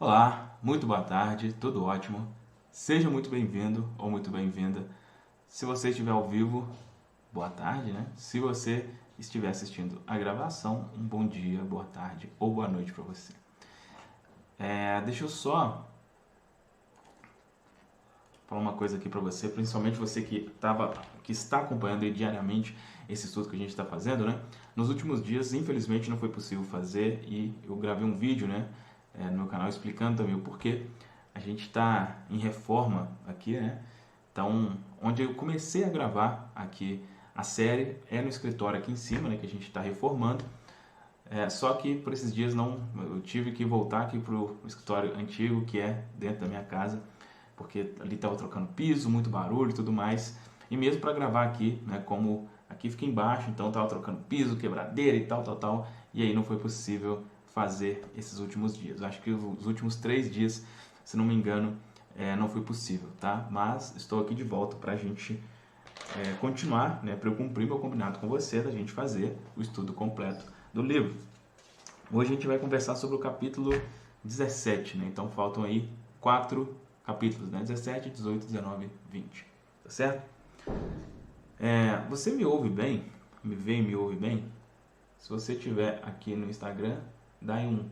Olá, muito boa tarde, tudo ótimo. Seja muito bem-vindo ou muito bem-vinda. Se você estiver ao vivo, boa tarde, né? Se você estiver assistindo a gravação, um bom dia, boa tarde ou boa noite para você. Deixa eu só falar uma coisa aqui para você, principalmente você que está acompanhando aí diariamente esse estudo que a gente está fazendo, né? Nos últimos dias, infelizmente, não foi possível fazer e eu gravei um vídeo, né, no meu canal explicando também o porquê. A gente está em reforma aqui, né? Então, onde eu comecei a gravar aqui a série é no escritório aqui em cima, né, que a gente está reformando. Só que por esses dias eu tive que voltar aqui para o escritório antigo, que é dentro da minha casa, porque ali estava trocando piso, muito barulho e tudo mais. E mesmo para gravar aqui, né, como aqui fica embaixo, então estava trocando piso, quebradeira e tal. E aí não foi possível fazer esses últimos dias. Eu acho que os últimos 3 dias, se não me engano, não foi possível, tá? Mas estou aqui de volta para a gente continuar, né, para eu cumprir meu combinado com você, da gente fazer o estudo completo do livro. Hoje a gente vai conversar sobre o capítulo 17, né? Então faltam aí 4 capítulos, né? 17, 18, 19, 20, tá certo? Você me ouve bem? Me vê e me ouve bem? Se você estiver aqui no Instagram, dá aí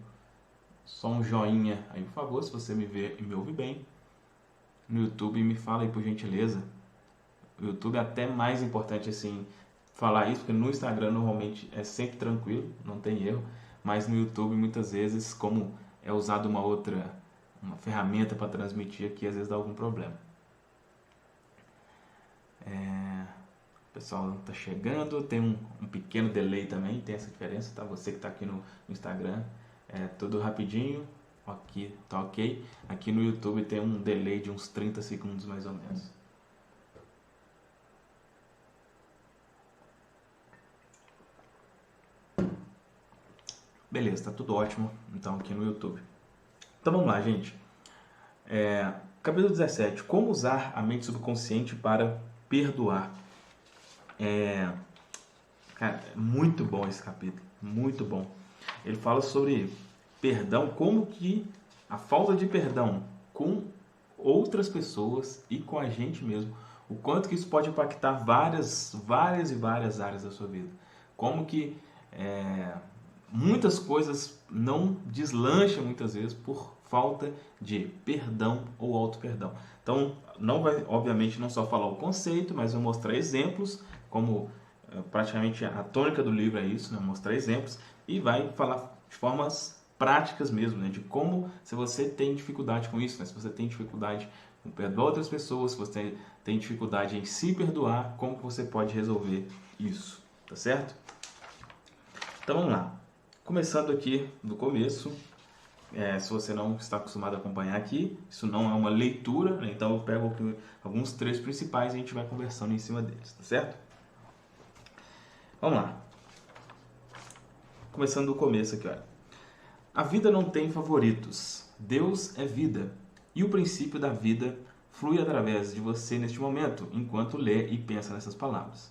só um joinha aí, por favor, se você me vê e me ouve bem. No YouTube, me fala aí, por gentileza. O YouTube é até mais importante, assim, falar isso, porque no Instagram normalmente é sempre tranquilo, não tem erro, mas no YouTube muitas vezes, como é usado uma ferramenta para transmitir aqui, às vezes dá algum problema. O pessoal está chegando, tem um pequeno delay também, tem essa diferença, tá? Você que está aqui no Instagram, tudo rapidinho, aqui tá ok. Aqui no YouTube tem um delay de uns 30 segundos mais ou menos. Beleza, tá tudo ótimo, então aqui no YouTube. Então vamos lá, gente. Capítulo 17. Como usar a mente subconsciente para perdoar. Cara, muito bom esse capítulo, muito bom. Ele fala sobre perdão, como que a falta de perdão com outras pessoas e com a gente mesmo, o quanto que isso pode impactar várias áreas da sua vida. Como que muitas coisas não deslancham muitas vezes por falta de perdão ou auto-perdão. Então, não vai, obviamente, não só falar o conceito, mas vai mostrar exemplos, como praticamente a tônica do livro é isso, né? Mostrar exemplos e vai falar de formas práticas mesmo, né? De como, se você tem dificuldade com isso, né? Se você tem dificuldade em perdoar outras pessoas, se você tem dificuldade em se perdoar, como que você pode resolver isso, tá certo? Então vamos lá. Começando aqui do começo, se você não está acostumado a acompanhar aqui, isso não é uma leitura, né? Então eu pego alguns trechos principais e a gente vai conversando em cima deles, tá certo? Vamos lá. Começando do começo aqui, olha. A vida não tem favoritos. Deus é vida. E o princípio da vida flui através de você neste momento, enquanto lê e pensa nessas palavras.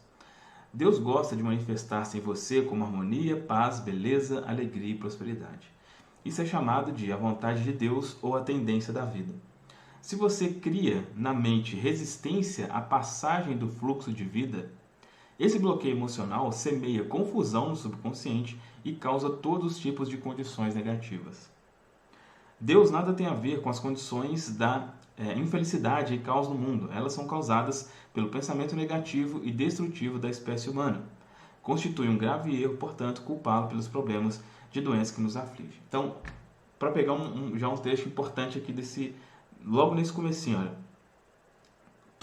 Deus gosta de manifestar-se em você como harmonia, paz, beleza, alegria e prosperidade. Isso é chamado de a vontade de Deus ou a tendência da vida. Se você cria na mente resistência à passagem do fluxo de vida, esse bloqueio emocional semeia confusão no subconsciente e causa todos os tipos de condições negativas. Deus nada tem a ver com as condições da infelicidade e caos no mundo. Elas são causadas pelo pensamento negativo e destrutivo da espécie humana. Constitui um grave erro, portanto, culpá-lo pelos problemas de doença que nos aflige. Então, para pegar já um trecho importante aqui logo nesse comecinho,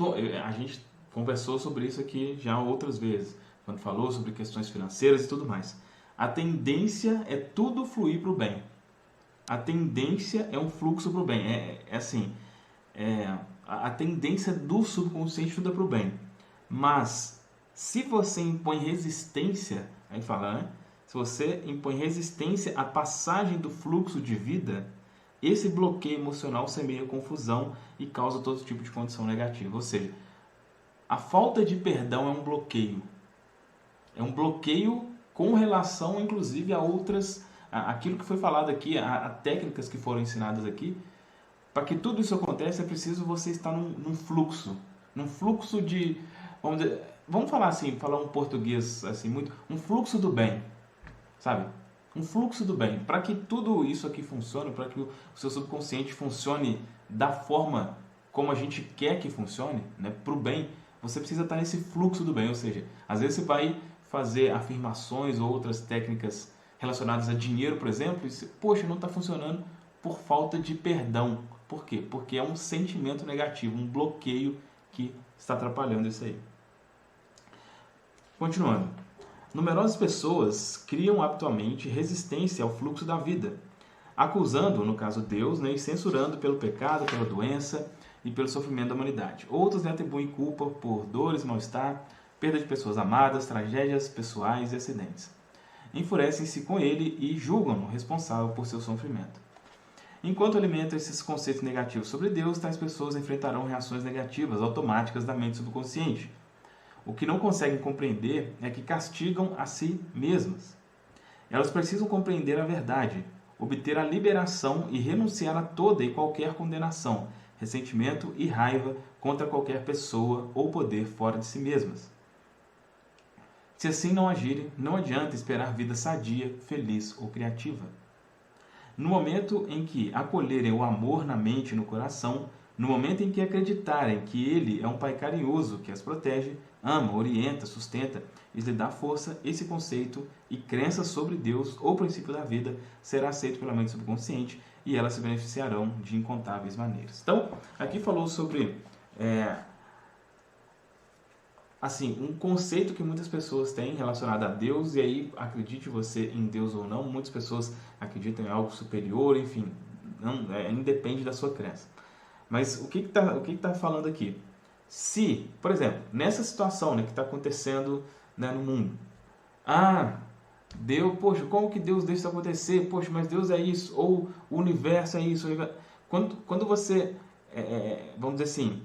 olha, a gente conversou sobre isso aqui já outras vezes, quando falou sobre questões financeiras e tudo mais. A tendência é tudo fluir para o bem. A tendência é um fluxo para o bem. A tendência do subconsciente tudo é para o bem. Mas, se você impõe resistência, aí fala, né? Se você impõe resistência à passagem do fluxo de vida, esse bloqueio emocional semeia confusão e causa todo tipo de condição negativa. Ou seja, a falta de perdão é um bloqueio. É um bloqueio com relação, inclusive, a outras aquilo que foi falado aqui, a técnicas que foram ensinadas aqui, para que tudo isso aconteça é preciso você estar num fluxo de, vamos falar assim, falar um português assim muito, um fluxo do bem, sabe? Um fluxo do bem. Para que tudo isso aqui funcione, para que o seu subconsciente funcione da forma como a gente quer que funcione, né, para o bem, você precisa estar nesse fluxo do bem. Ou seja, às vezes você vai fazer afirmações ou outras técnicas relacionadas a dinheiro, por exemplo, e você, poxa, não está funcionando por falta de perdão. Por quê? Porque é um sentimento negativo, um bloqueio que está atrapalhando isso aí. Continuando. Numerosas pessoas criam habitualmente resistência ao fluxo da vida, acusando, no caso Deus, né, e censurando pelo pecado, pela doença e pelo sofrimento da humanidade. Outros lhe atribuem culpa por dores, mal-estar, perda de pessoas amadas, tragédias pessoais e acidentes. Enfurecem-se com ele e julgam-no responsável por seu sofrimento. Enquanto alimentam esses conceitos negativos sobre Deus, tais pessoas enfrentarão reações negativas automáticas da mente subconsciente. O que não conseguem compreender é que castigam a si mesmas. Elas precisam compreender a verdade, obter a liberação e renunciar a toda e qualquer condenação, ressentimento e raiva contra qualquer pessoa ou poder fora de si mesmas. Se assim não agirem, não adianta esperar vida sadia, feliz ou criativa. No momento em que acolherem o amor na mente e no coração, no momento em que acreditarem que Ele é um Pai carinhoso que as protege, ama, orienta, sustenta e lhe dá força, esse conceito e crença sobre Deus ou princípio da vida será aceito pela mente subconsciente e elas se beneficiarão de incontáveis maneiras. Então, aqui falou sobre assim, um conceito que muitas pessoas têm relacionado a Deus, e aí, acredite você em Deus ou não, muitas pessoas acreditam em algo superior, enfim, não, independe da sua crença. Mas o que está falando aqui? Se, por exemplo, nessa situação, né, que está acontecendo, né, no mundo, Deus, poxa, como que Deus deixa isso acontecer? Poxa, mas Deus é isso, ou o universo é isso. Quando você, vamos dizer assim,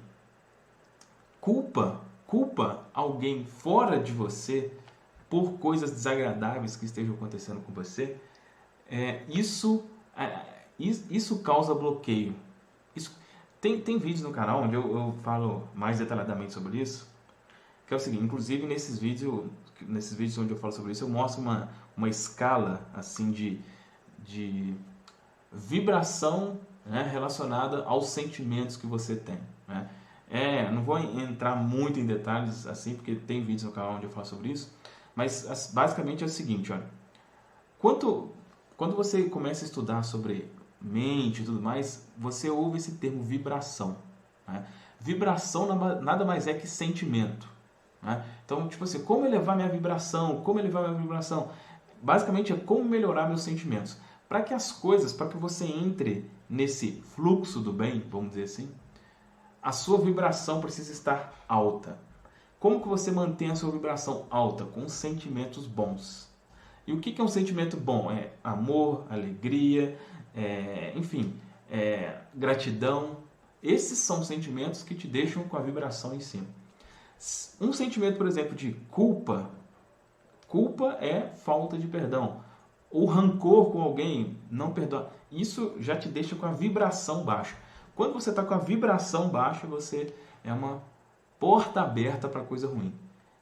culpa alguém fora de você por coisas desagradáveis que estejam acontecendo com você, isso causa bloqueio. Tem vídeos no canal onde eu falo mais detalhadamente sobre isso, que é o seguinte, inclusive nesses vídeos onde eu falo sobre isso, eu mostro uma escala assim de vibração, né, relacionada aos sentimentos que você tem, né? Não vou entrar muito em detalhes assim, porque tem vídeos no canal onde eu falo sobre isso, mas basicamente é o seguinte, olha, quando você começa a estudar sobre mente e tudo mais, você ouve esse termo vibração, né? Vibração nada mais é que sentimento, né? Então, tipo assim, como elevar minha vibração? Basicamente é como melhorar meus sentimentos. Para que você entre nesse fluxo do bem, vamos dizer assim, a sua vibração precisa estar alta. Como que você mantém a sua vibração alta? Com sentimentos bons. E o que é um sentimento bom? É amor, alegria, enfim, gratidão. Esses são sentimentos que te deixam com a vibração em cima. Um sentimento, por exemplo, de culpa é falta de perdão. Ou rancor com alguém, não perdoar. Isso já te deixa com a vibração baixa. Quando você está com a vibração baixa, você é uma porta aberta para coisa ruim.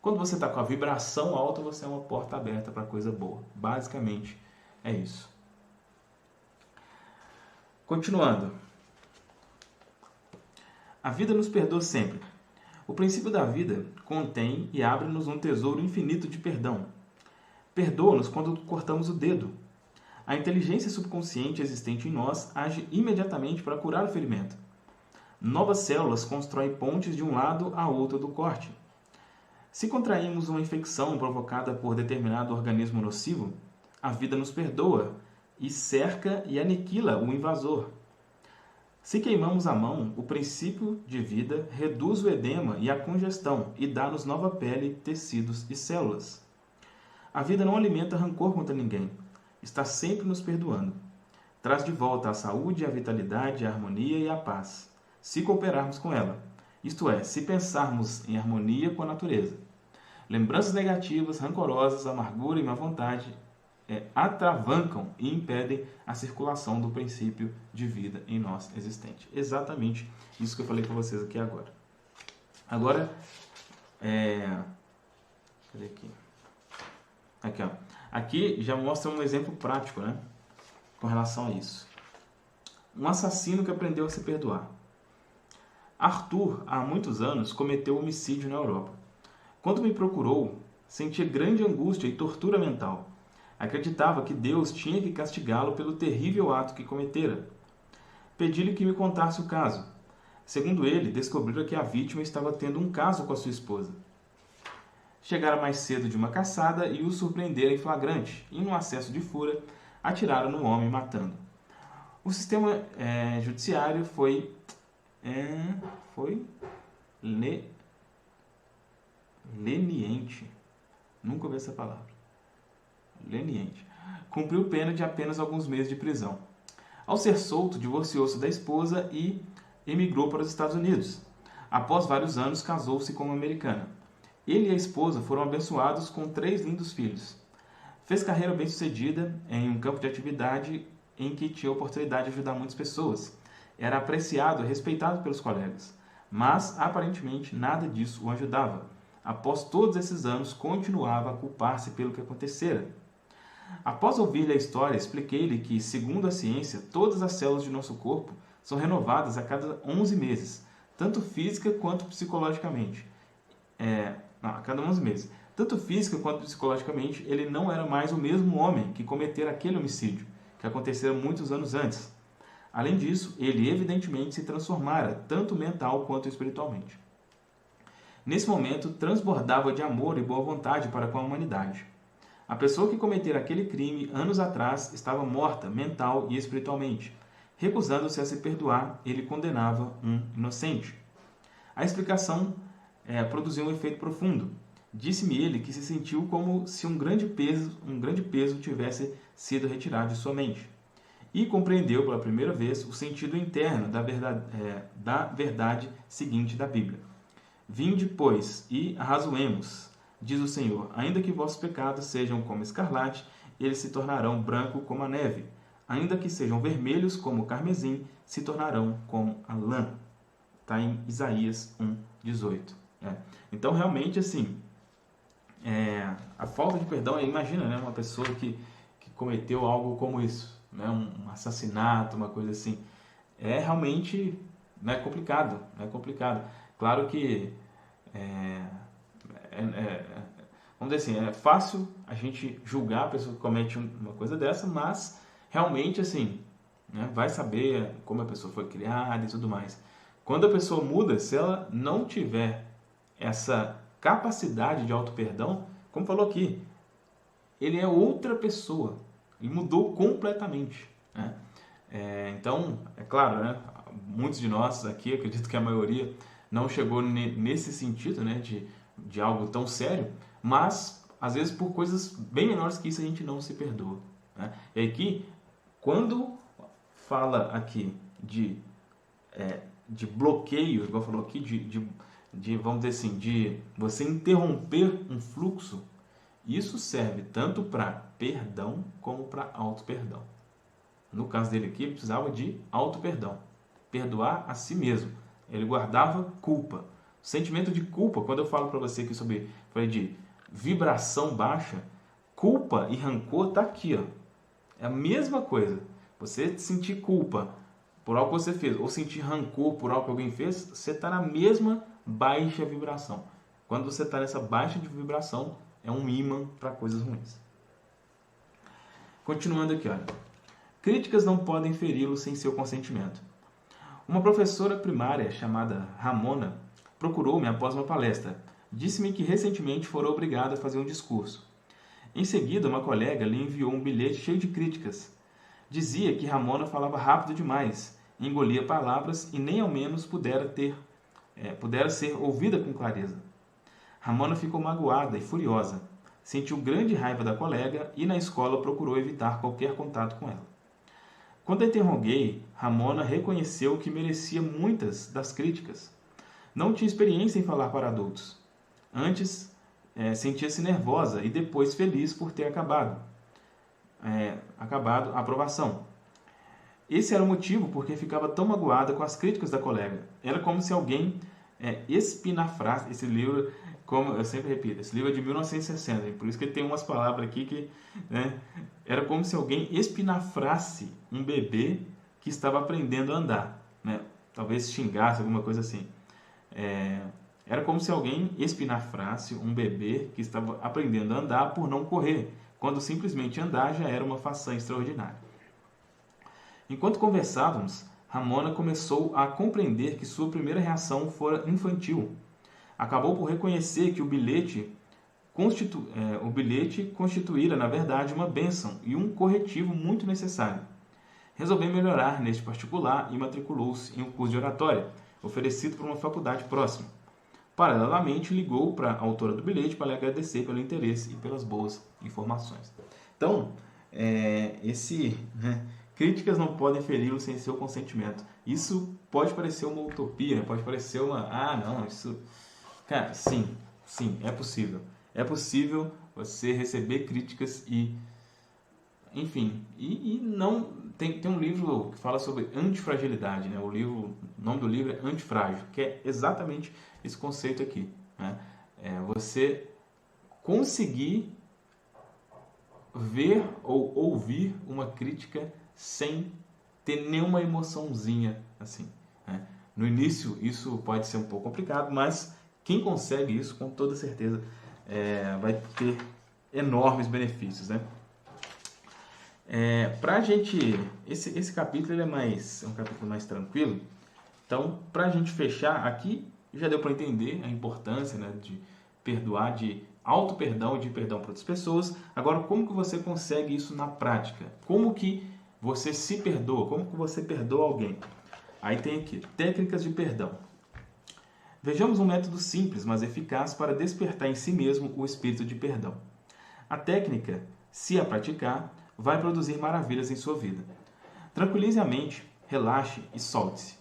Quando você está com a vibração alta, você é uma porta aberta para coisa boa. Basicamente, é isso. Continuando. A vida nos perdoa sempre. O princípio da vida contém e abre-nos um tesouro infinito de perdão. Perdoa-nos quando cortamos o dedo. A inteligência subconsciente existente em nós age imediatamente para curar o ferimento. Novas células constroem pontes de um lado a outro do corte. Se contraímos uma infecção provocada por determinado organismo nocivo, a vida nos perdoa e cerca e aniquila o invasor. Se queimamos a mão, o princípio de vida reduz o edema e a congestão e dá-nos nova pele, tecidos e células. A vida não alimenta rancor contra ninguém. Está sempre nos perdoando. Traz de volta a saúde, a vitalidade, a harmonia e a paz, se cooperarmos com ela, isto é, se pensarmos em harmonia com a natureza. Lembranças negativas, rancorosas, amargura e má vontade atravancam e impedem a circulação do princípio de vida em nós existente. Exatamente isso que eu falei para vocês aqui agora. Agora, cadê aqui? Aqui, ó. Aqui já mostra um exemplo prático, né? Com relação a isso. Um assassino que aprendeu a se perdoar. Arthur, há muitos anos, cometeu homicídio na Europa. Quando me procurou, sentia grande angústia e tortura mental. Acreditava que Deus tinha que castigá-lo pelo terrível ato que cometera. Pedi-lhe que me contasse o caso. Segundo ele, descobrira que a vítima estava tendo um caso com a sua esposa. Chegara mais cedo de uma caçada e o surpreendera em flagrante, e, num acesso de fúria, atiraram no homem, matando. O sistema judiciário foi leniente. Nunca ouvi essa palavra. Leniente. Cumpriu pena de apenas alguns meses de prisão. Ao ser solto, divorciou-se da esposa e emigrou para os Estados Unidos. Após vários anos, casou-se com uma americana. Ele e a esposa foram abençoados com 3 lindos filhos. Fez carreira bem-sucedida em um campo de atividade em que tinha a oportunidade de ajudar muitas pessoas. Era apreciado e respeitado pelos colegas, mas aparentemente nada disso o ajudava. Após todos esses anos, continuava a culpar-se pelo que acontecera. Após ouvir-lhe a história, expliquei-lhe que, segundo a ciência, todas as células de nosso corpo são renovadas a cada 11 meses, tanto física quanto psicologicamente. A cada 11 meses. Tanto física quanto psicologicamente, ele não era mais o mesmo homem que cometera aquele homicídio, que acontecera muitos anos antes. Além disso, ele evidentemente se transformara, tanto mental quanto espiritualmente. Nesse momento, transbordava de amor e boa vontade para com a humanidade. A pessoa que cometera aquele crime anos atrás estava morta, mental e espiritualmente. Recusando-se a se perdoar, ele condenava um inocente. A explicação produziu um efeito profundo. Disse-me ele que se sentiu como se um grande peso tivesse sido retirado de sua mente. E compreendeu pela primeira vez o sentido interno da verdade seguinte da Bíblia. Vinde, pois, e arrazoemos, diz o Senhor, ainda que vossos pecados sejam como escarlate, eles se tornarão branco como a neve. Ainda que sejam vermelhos como o carmesim, se tornarão como a lã. Está em Isaías 1:18. Então, realmente, assim, a falta de perdão, imagina, né, uma pessoa que cometeu algo como isso, né, um assassinato, uma coisa assim, realmente complicado, Claro que, vamos dizer assim, é fácil a gente julgar a pessoa que comete uma coisa dessa, mas realmente, assim, né, vai saber como a pessoa foi criada e tudo mais. Quando a pessoa muda, se ela não tiver essa capacidade de auto-perdão, como falou aqui, ele é outra pessoa, ele mudou completamente, né? Então, é claro, né, muitos de nós aqui, acredito que a maioria, não chegou nesse sentido, né, de algo tão sério, mas às vezes por coisas bem menores que isso a gente não se perdoa, né? E aqui, quando fala aqui de bloqueio, igual falou aqui, vamos dizer assim, de você interromper um fluxo, isso serve tanto para perdão como para auto-perdão. No caso dele aqui, ele precisava de auto-perdão, perdoar a si mesmo. Ele guardava culpa. O sentimento de culpa, quando eu falo para você aqui falei de vibração baixa, culpa e rancor está aqui, ó. É a mesma coisa. Você sentir culpa por algo que você fez, ou sentir rancor por algo que alguém fez, você está na mesma baixa vibração. Quando você está nessa baixa de vibração, é um imã para coisas ruins. Continuando aqui, olha. Críticas não podem feri-lo sem seu consentimento. Uma professora primária chamada Ramona procurou-me após uma palestra. Disse-me que recentemente fora obrigada a fazer um discurso. Em seguida, uma colega lhe enviou um bilhete cheio de críticas. Dizia que Ramona falava rápido demais, engolia palavras e nem ao menos pudera ser ouvida com clareza. Ramona ficou magoada e furiosa. Sentiu grande raiva da colega e na escola procurou evitar qualquer contato com ela. Quando a interroguei, Ramona reconheceu que merecia muitas das críticas. Não tinha experiência em falar para adultos. Antes, sentia-se nervosa e depois feliz por ter acabado. acabado a aprovação. Esse era o motivo porque ficava tão magoada com as críticas da colega. Era como se alguém espinafrasse esse livro, como eu sempre repito, esse livro é de 1960, por isso que tem umas palavras aqui que, né, era como se alguém espinafrasse um bebê que estava aprendendo a andar, né? Talvez xingasse, alguma coisa assim. Era como se alguém espinafrasse um bebê que estava aprendendo a andar por não correr, quando simplesmente andar já era uma façanha extraordinária. Enquanto conversávamos, Ramona começou a compreender que sua primeira reação fora infantil. Acabou por reconhecer que o bilhete constituíra, na verdade, uma bênção e um corretivo muito necessário. Resolveu melhorar neste particular e matriculou-se em um curso de oratória, oferecido por uma faculdade próxima. Paralelamente, ligou para a autora do bilhete para lhe agradecer pelo interesse e pelas boas informações. Então, críticas não podem feri-lo sem seu consentimento. Isso pode parecer uma utopia, pode parecer Cara, sim, é possível. É possível você receber críticas enfim, e não... Tem um livro que fala sobre antifragilidade, né? O nome do livro é Antifrágil, que é exatamente esse conceito aqui, né? Você conseguir ver ou ouvir uma crítica sem ter nenhuma emoçãozinha assim, né? No início isso pode ser um pouco complicado, mas quem consegue isso com toda certeza vai ter enormes benefícios, né? Pra gente, esse capítulo ele é um capítulo mais tranquilo. Então, para a gente fechar aqui, já deu para entender a importância, né, de perdoar, de auto-perdão e de perdão para outras pessoas. Agora, como que você consegue isso na prática? Como que você se perdoa? Como que você perdoa alguém? Aí tem aqui, técnicas de perdão. Vejamos um método simples, mas eficaz para despertar em si mesmo o espírito de perdão. A técnica, se a praticar, vai produzir maravilhas em sua vida. Tranquilize a mente, relaxe e solte-se.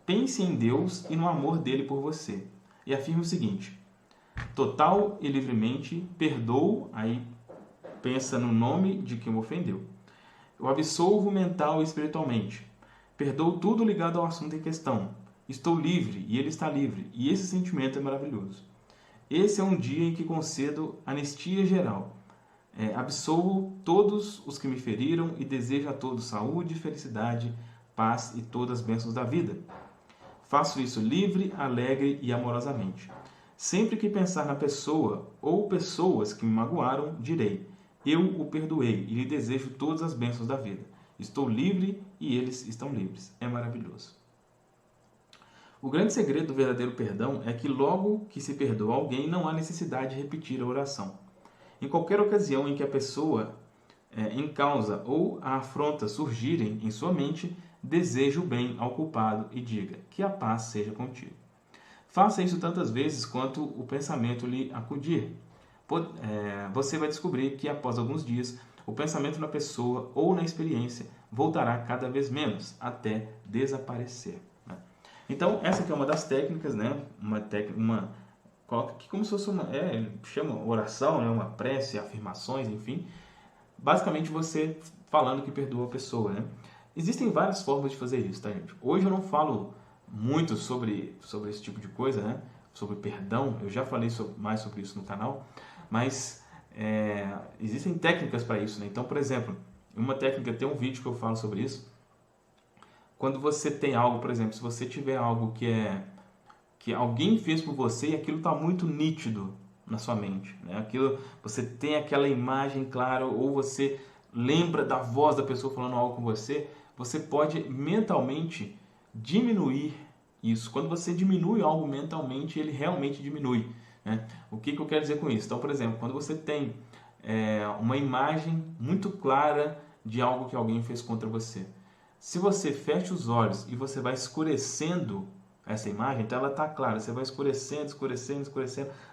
Pense em Deus e no amor dele por você. E afirme o seguinte: total e livremente perdoo, aí pensa no nome de quem o ofendeu. Eu absolvo mental e espiritualmente. Perdoo tudo ligado ao assunto em questão. Estou livre e ele está livre, e esse sentimento é maravilhoso. Esse é um dia em que concedo anistia geral. Absolvo todos os que me feriram e desejo a todos saúde, felicidade, paz e todas as bênçãos da vida. Faço isso livre, alegre e amorosamente. Sempre que pensar na pessoa ou pessoas que me magoaram, direi: eu o perdoei e lhe desejo todas as bênçãos da vida. Estou livre e eles estão livres. É maravilhoso. O grande segredo do verdadeiro perdão é que logo que se perdoa alguém, não há necessidade de repetir a oração. Em qualquer ocasião em que a pessoa em causa ou a afronta surgirem em sua mente, deseje o bem ao culpado e diga: que a paz seja contigo. Faça isso tantas vezes quanto o pensamento lhe acudir. Você vai descobrir que após alguns dias, o pensamento na pessoa ou na experiência voltará cada vez menos, até desaparecer. Então, essa aqui é uma das técnicas, né? Coloca aqui como se fosse chama oração, né? Uma prece, afirmações, enfim. Basicamente você falando que perdoa a pessoa, né? Existem várias formas de fazer isso, tá, gente? Hoje eu não falo muito sobre esse tipo de coisa, né? Sobre perdão, eu já falei mais sobre isso no canal, mas existem técnicas para isso, né? Então, por exemplo, uma técnica, tem um vídeo que eu falo sobre isso. Quando você tem algo, por exemplo, se você tiver algo que alguém fez por você e aquilo está muito nítido na sua mente, né? Aquilo, você tem aquela imagem clara, ou você lembra da voz da pessoa falando algo com você, você pode mentalmente diminuir isso. Quando você diminui algo mentalmente, ele realmente diminui, né? O que eu quero dizer com isso? Então, por exemplo, quando você tem uma imagem muito clara de algo que alguém fez contra você, se você fecha os olhos e você vai escurecendo essa imagem, então ela está clara, você vai escurecendo,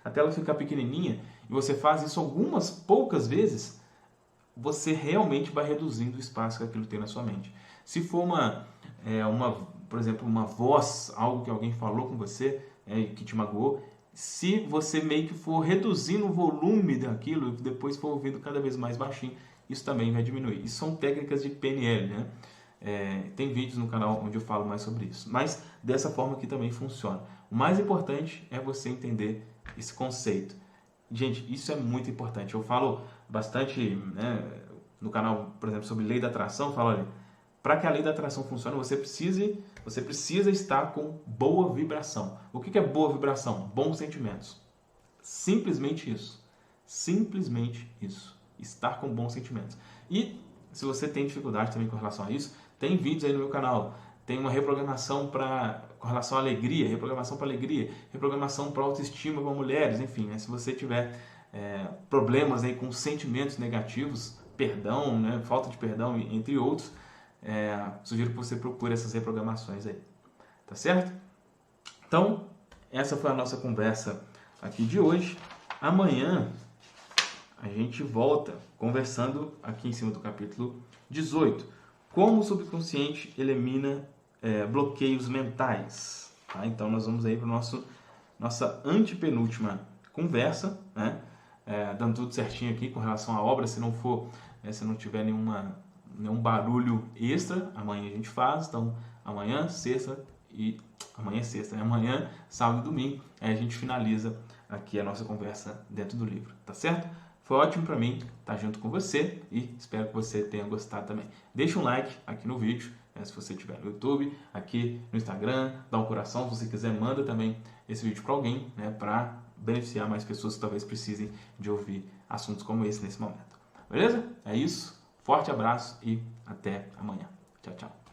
até ela ficar pequenininha, e você faz isso algumas poucas vezes, você realmente vai reduzindo o espaço que aquilo tem na sua mente. Se for por exemplo, uma voz, algo que alguém falou com você, que te magoou, se você meio que for reduzindo o volume daquilo, depois for ouvindo cada vez mais baixinho, isso também vai diminuir. Isso são técnicas de PNL, né? Tem vídeos no canal onde eu falo mais sobre isso. Mas dessa forma que também funciona. O mais importante é você entender esse conceito. Gente, isso é muito importante. Eu falo bastante, né, no canal, por exemplo, sobre lei da atração. Eu falo, olha, para que a lei da atração funcione, você precisa estar com boa vibração. O que é boa vibração? Bons sentimentos. Simplesmente isso. Simplesmente isso. Estar com bons sentimentos. E se você tem dificuldade também com relação a isso, tem vídeos aí no meu canal. Tem uma reprogramação com relação à alegria, reprogramação para alegria, reprogramação para autoestima para mulheres, enfim, né? Se você tiver problemas aí com sentimentos negativos, perdão, né? Falta de perdão, entre outros, sugiro que você procure essas reprogramações aí, tá certo? Então, essa foi a nossa conversa aqui de hoje. Amanhã a gente volta conversando aqui em cima do capítulo 18. Como o subconsciente elimina bloqueios mentais. Tá? Então nós vamos aí para nossa antepenúltima conversa, né? Dando tudo certinho aqui com relação à obra. Se não tiver nenhum barulho extra, amanhã a gente faz. Então amanhã, sexta, né? Amanhã, sábado e domingo, aí a gente finaliza aqui a nossa conversa dentro do livro, tá certo? Foi ótimo para mim estar junto com você e espero que você tenha gostado também. Deixa um like aqui no vídeo, né, se você estiver no YouTube, aqui no Instagram, dá um coração, se você quiser manda também esse vídeo para alguém, né, para beneficiar mais pessoas que talvez precisem de ouvir assuntos como esse nesse momento. Beleza? É isso, forte abraço e até amanhã. Tchau, tchau.